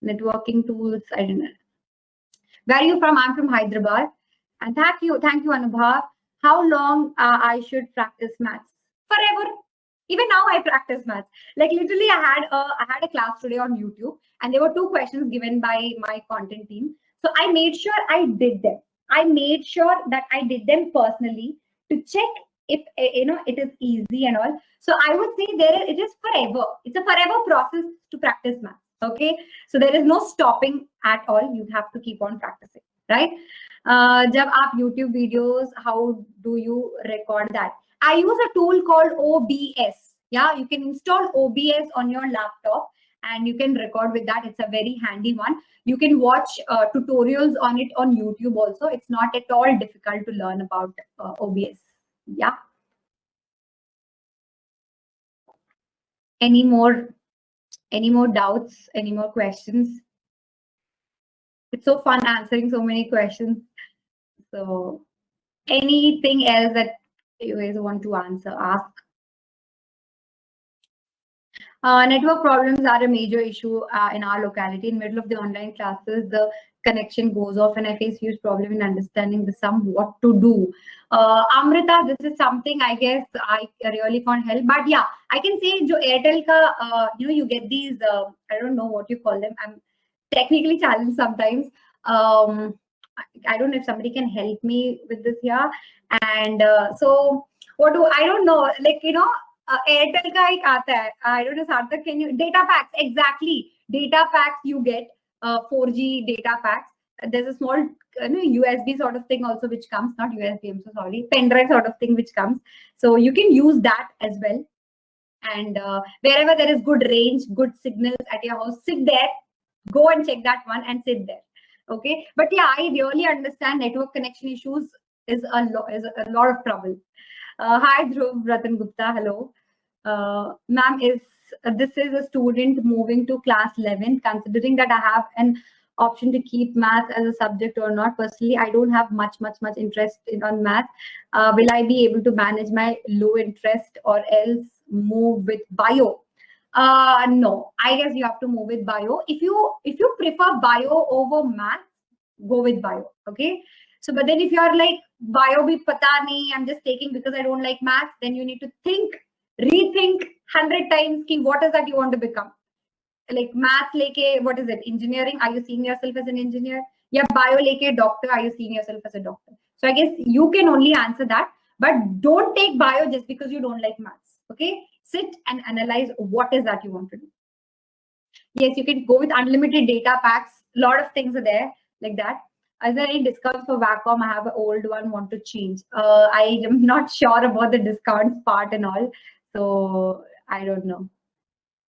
Speaker 2: Networking tools, I didn't know. Where are you from? I'm from Hyderabad. And thank you, Anubhav. How long I should practice maths? Forever. Even now I practice maths. Like literally I had a class today on YouTube, and there were 2 questions given by my content team. So I made sure I did them. I made sure that I did them personally to check if it is easy and all. So I would say it is forever. It's a forever process to practice maths. Okay, so there is no stopping at all. You have to keep on practicing, right? Jab aap YouTube videos, how do you record that? I use a tool called OBS. Yeah, you can install OBS on your laptop and you can record with that. It's a very handy one. You can watch tutorials on it on YouTube also. It's not at all difficult to learn about OBS. Yeah. Any more doubts? Any more questions? It's so fun answering so many questions. So anything else that you guys want to ask? Network problems are a major issue in our locality. In middle of the online classes, the connection goes off and I face huge problem in understanding the sum what to do. Amrita, this is something I guess I really can't help. But yeah, I can say jo Airtel ka, you get these, I don't know what you call them. I'm technically challenged sometimes. I don't know if somebody can help me with this here. And so I don't know, like, Airtel ka ek aata hai. I don't know, Sarthak, can you, data packs, exactly. Data packs you get, 4G data packs. There's a small USB sort of thing also which comes, not USB, I'm so sorry, pen drive sort of thing which comes. So you can use that as well. And wherever there is good range, good signals at your house, sit there, go and check that one and sit there. Okay, but yeah, I really understand network connection issues is a lot of trouble. Hi Dhruv Ratan Gupta, hello. Ma'am, is this is a student moving to class 11, considering that I have an option to keep math as a subject or not. Personally, I don't have much interest on math. Will I be able to manage my low interest or else move with bio? No, I guess you have to move with bio. If you prefer bio over math, go with bio. Okay. So, but then if you are like bio bhi pata nahi, I'm just taking because I don't like math, then you need to rethink 100 times ki what is that you want to become. Like math leke, what is it? Engineering? Are you seeing yourself as an engineer? Yeah, bio leke doctor. Are you seeing yourself as a doctor? So I guess you can only answer that. But don't take bio just because you don't like maths. Okay, sit and analyze what is that you want to do. Yes, you can go with unlimited data packs. A lot of things are there like that. Is there any discounts for Wacom? I have an old one, want to change. I am not sure about the discounts part and all. So I don't know.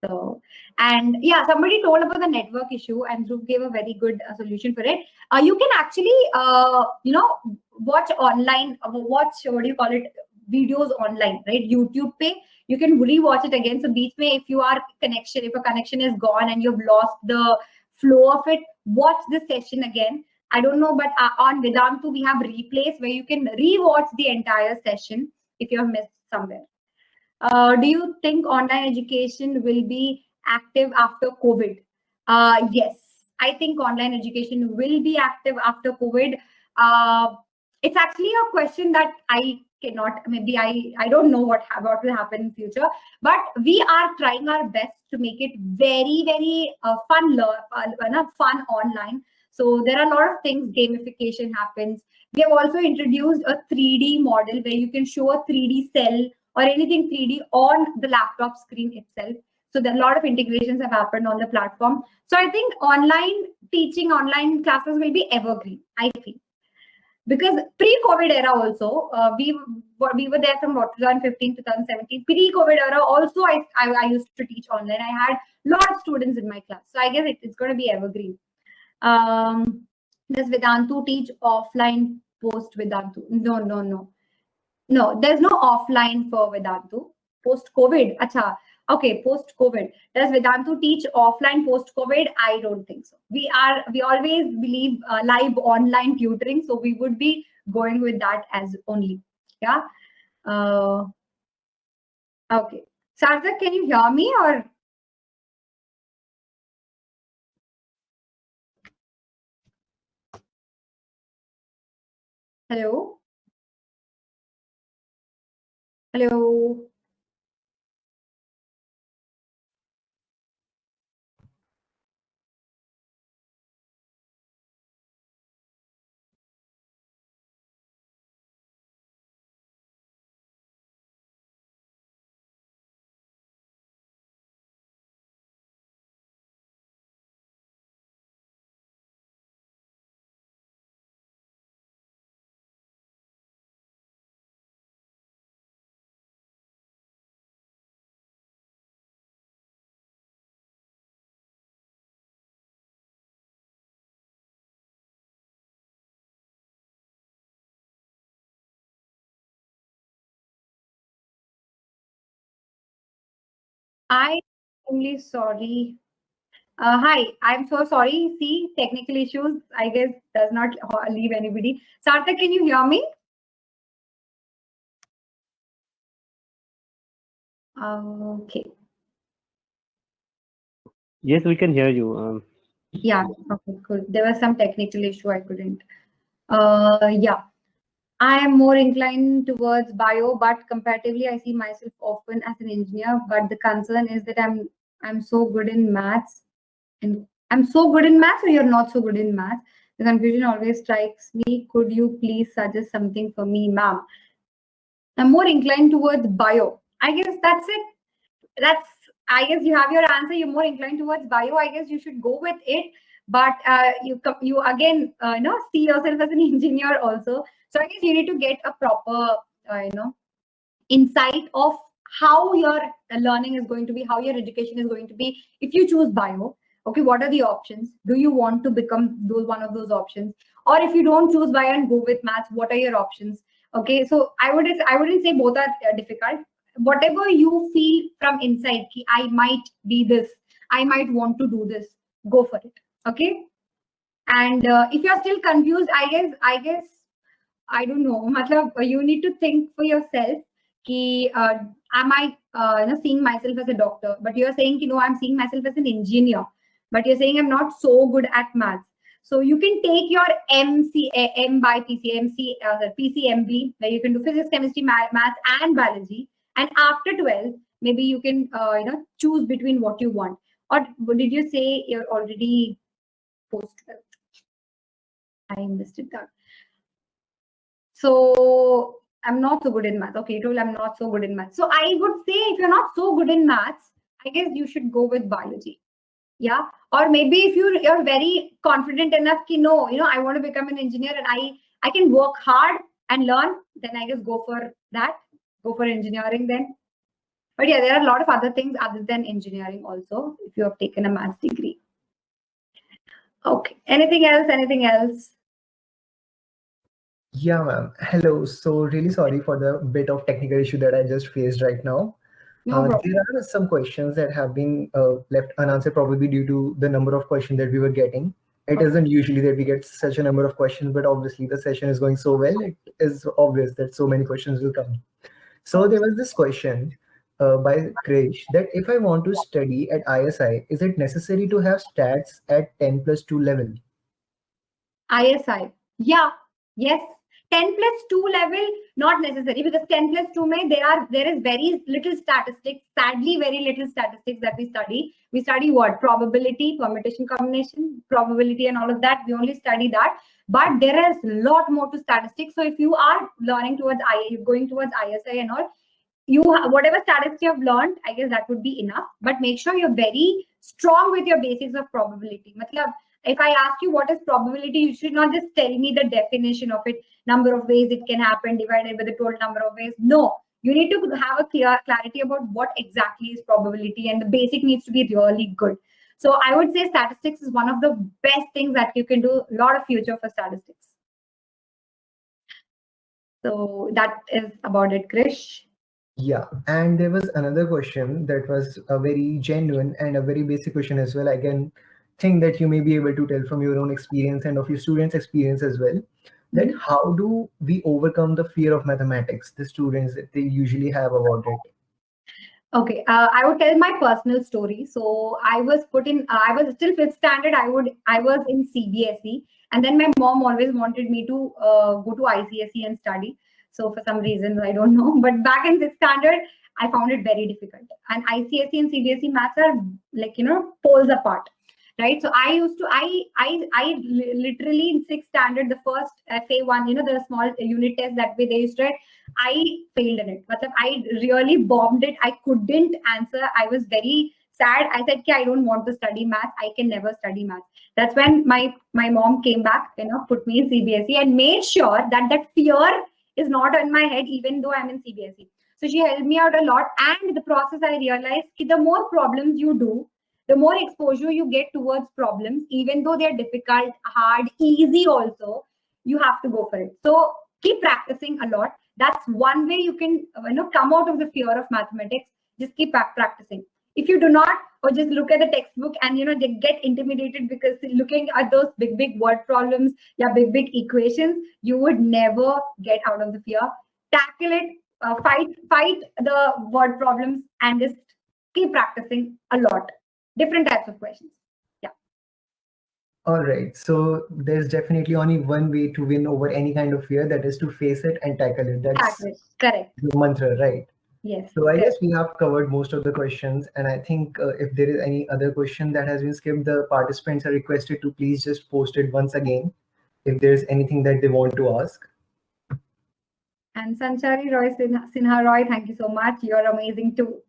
Speaker 2: So, and yeah, somebody told about the network issue, and Dhruv gave a very good solution for it. You can actually, watch online, watch, what do you call it, videos online, right? YouTube pay, you can rewatch it again. So, beach mein, if a connection is gone and you've lost the flow of it, watch this session again. I don't know, but on Vedantu, we have replays where you can rewatch the entire session if you have missed somewhere. Do you think online education will be active after COVID? Yes, I think online education will be active after COVID. It's actually a question that I cannot, maybe I don't know what will happen in future, but we are trying our best to make it very fun online. So there are a lot of things, gamification happens. We have also introduced a 3D model where you can show a 3D cell or anything 3D on the laptop screen itself. So there are a lot of integrations have happened on the platform. So I think online teaching, online classes will be evergreen, I feel. Because pre-COVID era also, we were there from 2015 to 2017. Pre-COVID era also, I used to teach online. I had a lot of students in my class. So I guess it's going to be evergreen. Does Vedantu teach offline post Vedantu? No. No, there's no offline for Vedantu. Post-COVID, acha. Okay, post-COVID. Does Vedantu teach offline post-COVID? I don't think so. We always believe live online tutoring, so we would be going with that as only. Yeah. Okay. Sarthak, can you hear me or? Hello? Hello? I'm only sorry. Hi, I'm so sorry. See, technical issues, I guess, does not leave anybody. Sarthak, can you hear me? Okay.
Speaker 3: Yes, we can hear you.
Speaker 2: Yeah, okay, cool. There was some technical issue I couldn't. Yeah. I am more inclined towards bio, but comparatively, I see myself often as an engineer. But the concern is that I'm so good in maths, and I'm so good in maths, or you're not so good in maths. The confusion always strikes me. Could you please suggest something for me, ma'am? I'm more inclined towards bio. I guess that's it. I guess you have your answer. You're more inclined towards bio. I guess you should go with it. But you again, see yourself as an engineer also. So I guess you need to get a proper, insight of how your learning is going to be, how your education is going to be if you choose bio. Okay, what are the options? Do you want to become one of those options? Or if you don't choose bio and go with maths, what are your options? Okay, so I wouldn't say both are difficult. Whatever you feel from inside, ki I might be this, I might want to do this, go for it. Okay, and if you're still confused, I guess I don't know. Matlab, you need to think for yourself. Ki, am I seeing myself as a doctor? But you're saying, no, I'm seeing myself as an engineer. But you're saying I'm not so good at maths. So you can take your M by PCMC, PCMB, where you can do physics, chemistry, math, and biology. And after 12, maybe you can choose between what you want. Or did you say you're already post 12? I missed it that. So I'm not so good in math. Okay, you told I'm not so good in math. So I would say if you're not so good in maths, I guess you should go with biology. Yeah. Or maybe if you're very confident enough to know, I want to become an engineer and I can work hard and learn, then I guess go for that. Go for engineering then. But yeah, there are a lot of other things other than engineering also, if you have taken a maths degree. Okay. Anything else? Anything else?
Speaker 1: Yeah, ma'am. Hello. So really sorry for the bit of technical issue that I just faced right now.
Speaker 2: No problem.
Speaker 1: There are some questions that have been left unanswered, probably due to the number of questions that we were getting. It isn't usually that we get such a number of questions, but obviously the session is going so well, it is obvious that so many questions will come. So there was this question by Krish that if I want to study at ISI, is it necessary to have stats at 10+2 level?
Speaker 2: ISI. Yeah. Yes. 10+2 level, not necessary, because 10+2 there is very little statistics, sadly very little statistics that we study. We study what? Probability, permutation, combination, probability and all of that. We only study that. But there is a lot more to statistics. So if you are learning towards going towards ISI and all, whatever statistics you have learned, I guess that would be enough. But make sure you're very strong with your basics of probability. Matlab, if I ask you what is probability, you should not just tell me the definition of it, number of ways it can happen divided by the total number of ways. No, you need to have a clarity about what exactly is probability, and the basic needs to be really good. So I would say statistics is one of the best things that you can do. A lot of future for statistics. So that is about it, Krish.
Speaker 1: Yeah, and there was another question that was a very genuine and a very basic question as well. I can think that you may be able to tell from your own experience and of your students' experience as well, that how do we overcome the fear of mathematics, the students that they usually have about it?
Speaker 2: Okay, I would tell my personal story. So I was I was still fifth standard. I was in CBSE, and then my mom always wanted me to go to ICSE and study. So for some reason, I don't know, but back in sixth standard, I found it very difficult. And ICSE and CBSE maths are like, poles apart, right? So I literally in sixth standard, the first FA1, the small unit test that way they used to write, I failed in it. But I really bombed it. I couldn't answer. I was very sad. I said, I don't want to study maths. I can never study maths. That's when my mom came back, put me in CBSE and made sure that fear is not in my head, even though I'm in CBSE. So she helped me out a lot. And the process, I realized the more problems you do, the more exposure you get towards problems, even though they're difficult, hard, easy also, you have to go for it. So keep practicing a lot. That's one way you can come out of the fear of mathematics. Just keep practicing. If you do not, or just look at the textbook and they get intimidated because looking at those big word problems, big equations, you would never get out of the fear. Tackle it, fight the word problems, and just keep practicing a lot. Different types of questions. Yeah.
Speaker 1: All right. So there's definitely only one way to win over any kind of fear, that is to face it and tackle it. That's
Speaker 2: correct.
Speaker 1: The mantra, right?
Speaker 2: Yes.
Speaker 1: So I guess we have covered most of the questions, and I think if there is any other question that has been skipped, the participants are requested to please just post it once again if there's anything that they want to ask.
Speaker 2: And Sanchari Roy Sinha Roy, thank you so much. You're amazing too.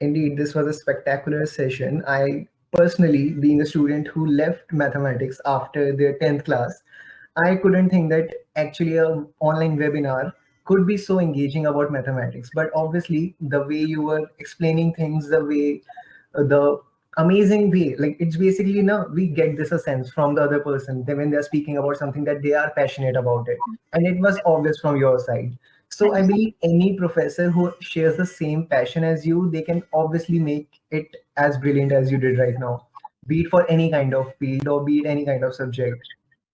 Speaker 1: Indeed, this was a spectacular session. I personally, being a student who left mathematics after their 10th class, I couldn't think that actually an online webinar could be so engaging about mathematics. But obviously, the way you were explaining things, the way the amazing way, like it's basically we get this a sense from the other person that when they're speaking about something that they are passionate about it, and it was obvious from your side. So I
Speaker 2: Thank
Speaker 1: believe any professor who shares the same passion as you, they can obviously make it as brilliant as you did right now, be it for any kind of field or be it any kind of subject.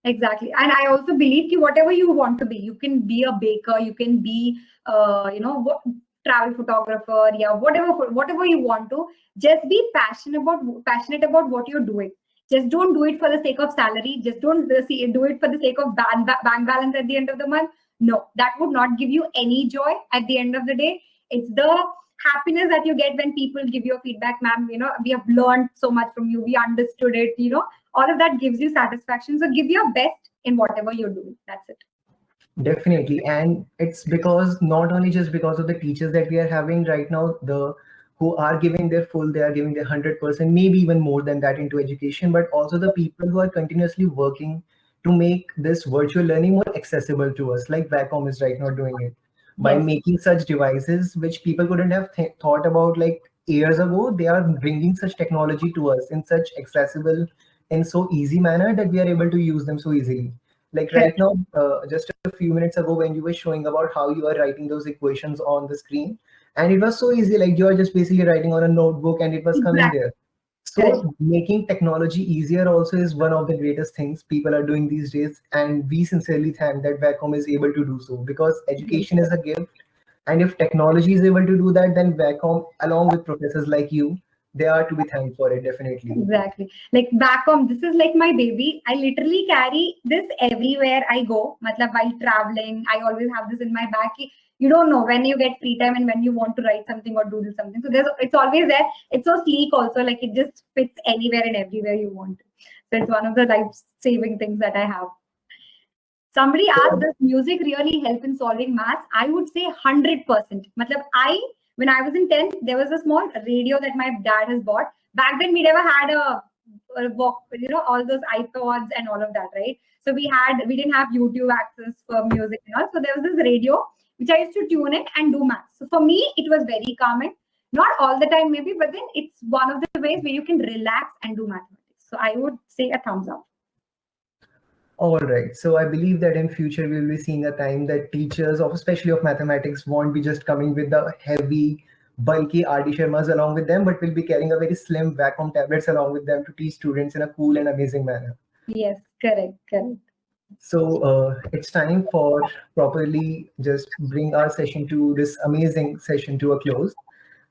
Speaker 2: Exactly. And I also believe that whatever you want to be, you can be a baker, you can be, travel photographer, yeah, whatever you want to. Just be passionate about what you're doing. Just don't do it for the sake of salary. Just don't do it for the sake of bank balance at the end of the month. No, that would not give you any joy at the end of the day. It's the happiness that you get when people give you a feedback, ma'am. We have learned so much from you. We understood it. All of that gives you satisfaction. So give your best in whatever you're doing. That's it.
Speaker 1: Definitely. And it's because not only just because of the teachers that we are having right now, the who are giving their full, they are giving their 100%, maybe even more than that into education, but also the people who are continuously working to make this virtual learning more accessible to us, like Vacom is right now doing it by
Speaker 2: Yes,
Speaker 1: making such devices which people couldn't have thought about like years ago. They are bringing such technology to us in such accessible and so easy manner that we are able to use them so easily. Like right
Speaker 2: correct.
Speaker 1: now, just a few minutes ago when you were showing about how you are writing those equations on the screen, and it was so easy, like you are just basically writing on a notebook and it was coming
Speaker 2: Exactly.
Speaker 1: there.
Speaker 2: Correct.
Speaker 1: So making technology easier also is one of the greatest things people are doing these days, and we sincerely thank that Vacom is able to do so, because
Speaker 2: Yes.
Speaker 1: education is a gift, and if technology is able to do that, then Vacom along with professors like you, they are to be thanked for it, definitely.
Speaker 2: Exactly. Like back home, this is like my baby. I literally carry this everywhere I go. Matlab, while traveling, I always have this in my bag. You don't know when you get free time and when you want to write something or doodle something. So it's always there. It's so sleek also. Like it just fits anywhere and everywhere you want. So it's one of the life-saving things that I have. Somebody asked,
Speaker 1: So
Speaker 2: does music really help in solving maths? I would say 100%. Matlab, when I was in 10th, there was a small radio that my dad has bought. Back then, we never had all those iPods and all of that, right? So we didn't have YouTube access for music and all. So there was this radio, which I used to tune in and do maths. So for me, it was very calming. Not all the time, maybe, but then it's one of the ways where you can relax and do mathematics. So I would say a thumbs up.
Speaker 1: all right. So I believe that in future we will be seeing a time that teachers of especially of mathematics won't be just coming with the heavy, bulky RD Sharmas along with them, but will be carrying a very slim vacuum tablets along with them to teach students in a cool and amazing manner.
Speaker 2: Yes, correct, correct.
Speaker 1: So it's time for properly just bring our session to this amazing session to a close.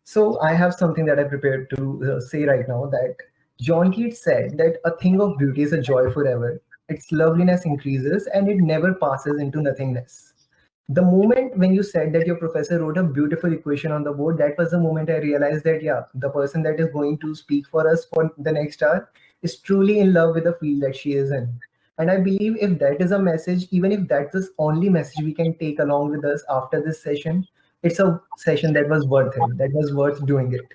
Speaker 1: So I have something that I prepared to say right now, that John Keats said that a thing of beauty is a joy forever. Its loveliness increases and it never passes into nothingness. The moment when you said that your professor wrote a beautiful equation on the board, that was the moment I realized that, yeah, the person that is going to speak for us for the next hour is truly in love with the field that she is in. And I believe if that is a message, even if that's the only message we can take along with us after this session, it's a session that was worth it, that was worth doing it.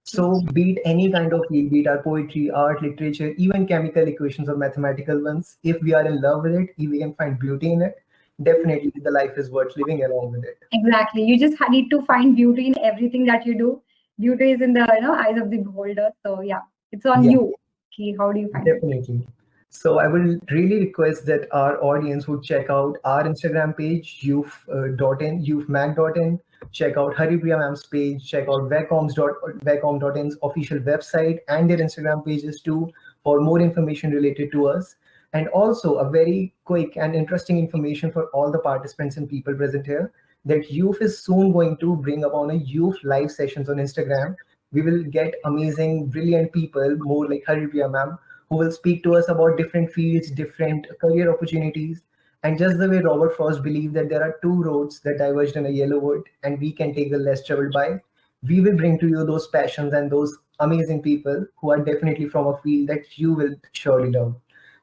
Speaker 1: So, be it any kind of field, be it our poetry, art, literature, even chemical equations or mathematical ones, if we are in love with it, if we can find beauty in it, definitely the life is worth living along with it.
Speaker 2: Exactly. You just need to find beauty in everything that you do. Beauty is in the eyes of the beholder. So yeah, it's on
Speaker 1: Yeah,
Speaker 2: you. Okay, how do you find it?
Speaker 1: definitely. So I will really request that our audience would check out our Instagram page, youth.in, youthmag.in, check out Haripriya ma'am's page, check out vacom.in's official website and their Instagram pages too for more information related to us. And also a very quick and interesting information for all the participants and people present here, that youth is soon going to bring upon a youth live sessions on Instagram. We will get amazing, brilliant people, more like Haripriya ma'am, who will speak to us about different fields, different career opportunities. And just the way Robert Frost believed that there are two roads that diverged in a yellow wood and we can take the less traveled by, we will bring to you those passions and those amazing people who are definitely from a field that you will surely love.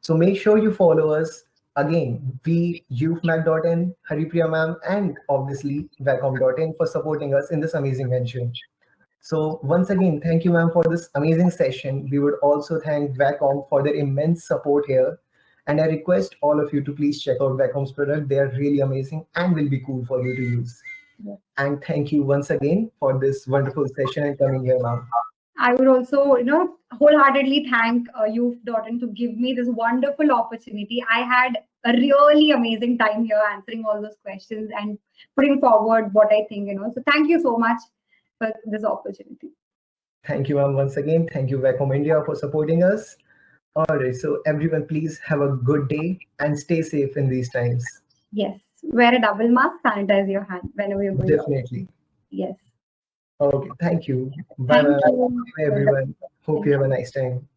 Speaker 1: So make sure you follow us. Again, we youthmac.in, Haripriya ma'am, and obviously Vacom.in for supporting us in this amazing venture. So once again, thank you, ma'am, for this amazing session. We would also thank Vacom for their immense support here. And I request all of you to please check out Vacom's product. They are really amazing and will be cool for you to use.
Speaker 2: Yes.
Speaker 1: And thank you once again for this wonderful session and coming here, ma'am.
Speaker 2: I would also, wholeheartedly thank Youth.in to give me this wonderful opportunity. I had a really amazing time here answering all those questions and putting forward what I think, So thank you so much for this opportunity.
Speaker 1: Thank you, ma'am. Once again, thank you, Vacom India, for supporting us. All right, so everyone, please have a good day and stay safe in these times.
Speaker 2: Yes. Wear a double mask, sanitize your hand whenever you're going out.
Speaker 1: Definitely.
Speaker 2: Yes.
Speaker 1: Okay, thank you. Bye bye.
Speaker 2: Thank you.
Speaker 1: Everyone. Hope you have a nice time.